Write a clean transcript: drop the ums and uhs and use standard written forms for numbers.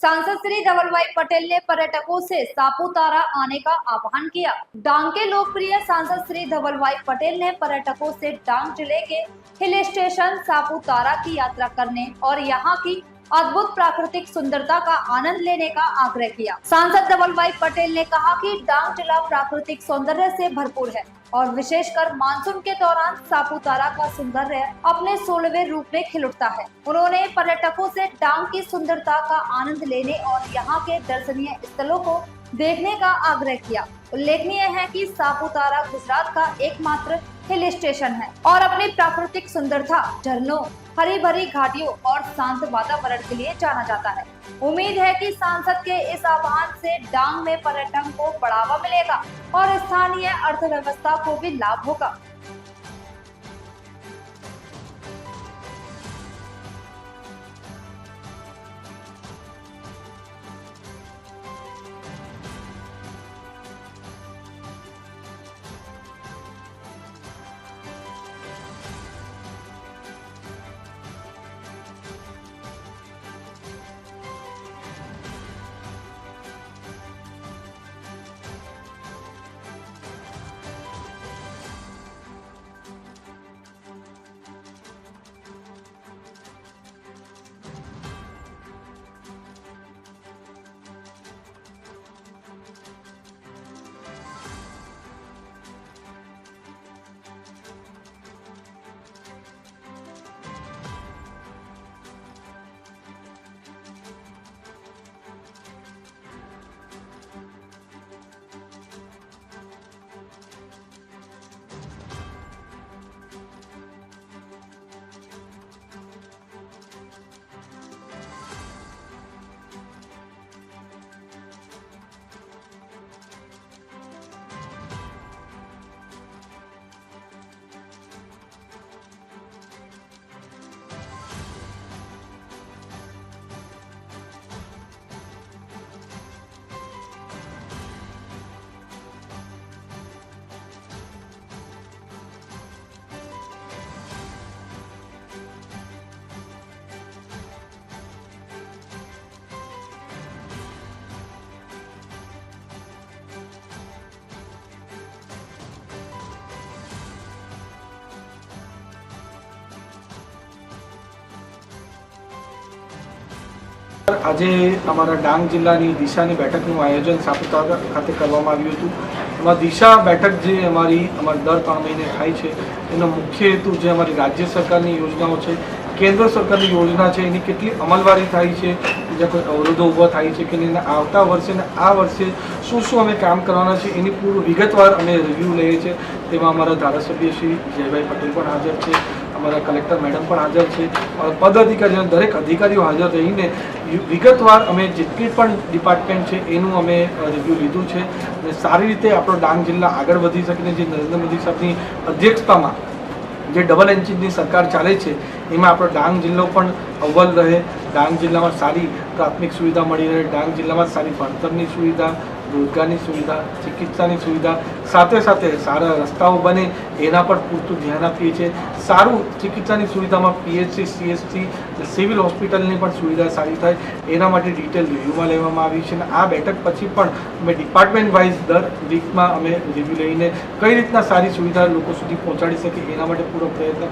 सांसद श्री धवल भाई पटेल ने पर्यटकों से सापुतारा आने का आह्वान किया। डांग के लोकप्रिय सांसद श्री धवल भाई पटेल ने पर्यटकों से डांग जिले के हिल स्टेशन सापुतारा की यात्रा करने और यहाँ की अद्भुत प्राकृतिक सुंदरता का आनंद लेने का आग्रह किया। सांसद धवल भाई पटेल ने कहा कि डांग जिला प्राकृतिक सौंदर्य से भरपूर है और विशेषकर मानसून के दौरान सापुतारा का सौंदर्य अपने 16वें रूप में खिल उठता है। उन्होंने पर्यटकों से डांग की सुंदरता का आनंद लेने और यहाँ के दर्शनीय स्थलों को देखने का आग्रह किया। उल्लेखनीय है कि सापुतारा गुजरात का एकमात्र हिल स्टेशन है और अपनी प्राकृतिक सुंदरता, झरनों, हरी भरी घाटियों और शांत वातावरण के लिए जाना जाता है। उम्मीद है कि सांसद के इस आह्वान से डांग में पर्यटन को बढ़ावा मिलेगा और स्थानीय अर्थव्यवस्था को भी लाभ होगा। આજે અમારા ડાંગ જિલ્લાની દિશાની બેઠકનું આયોજન સાપુતારા ખાતે કરવામાં આવ્યું હતું। એમાં દિશા બેઠક જે અમારી દર 3 મહિને થાય છે એનો મુખ્ય હેતુ જે અમારી રાજ્ય સરકારની યોજનાઓ છે, કેન્દ્ર સરકારની યોજના છે, એની કેટલી અમલવારી થાય છે, બીજા કોઈ અવરોધો ઊભા થાય છે કે નહીં, આવતા વર્ષે ને આ વર્ષે શું શું અમે કામ કરવાના છે એની પૂરું વિગતવાર અમે રિવ્યૂ લઈએ છીએ। તેમાં અમારા ધારાસભ્ય શ્રી જયભાઈ પટેલ પણ હાજર છે, અમારા કલેક્ટર મેડમ પણ હાજર છે, પદ અધિકારીઓ દરેક અધિકારીઓ હાજર રહીને વિગતવાર અમે જેટલી પણ ડિપાર્ટમેન્ટ છે એનું અમે રિવ્યૂ લીધું છે અને સારી રીતે આપણો ડાંગ જિલ્લા આગળ વધી શકીને જે નરેન્દ્ર મોદી સાહેબની અધ્યક્ષતામાં જે ડબલ એન્જિનની સરકાર ચાલે છે એમાં આપણો ડાંગ જિલ્લો પણ અવ્વલ રહે, ડાંગ જિલ્લામાં સારી પ્રાથમિક સુવિધા મળી રહે, ડાંગ જિલ્લામાં સારી ભણતરની સુવિધા, રોજગારની સુવિધા, ચિકિત્સાની સુવિધા, સાથે સાથે સારા રસ્તાઓ બને એના પર પૂરતું ધ્યાન આપીએ છીએ। સારું ચિકિત્સાની સુવિધામાં પીએચસી, સીએચસી, સિવિલ હોસ્પિટલની પણ સુવિધા સારી થાય એના માટે ડિટેલ રિવ્યૂમાં લેવામાં આવી છે અને આ બેઠક પછી પણ અમે ડિપાર્ટમેન્ટ વાઇઝ દર વીકમાં અમે રિવ્યૂ લઈને કઈ રીતના સારી સુવિધા લોકો સુધી પહોંચાડી શકીએ એના માટે પૂરો પ્રયત્ન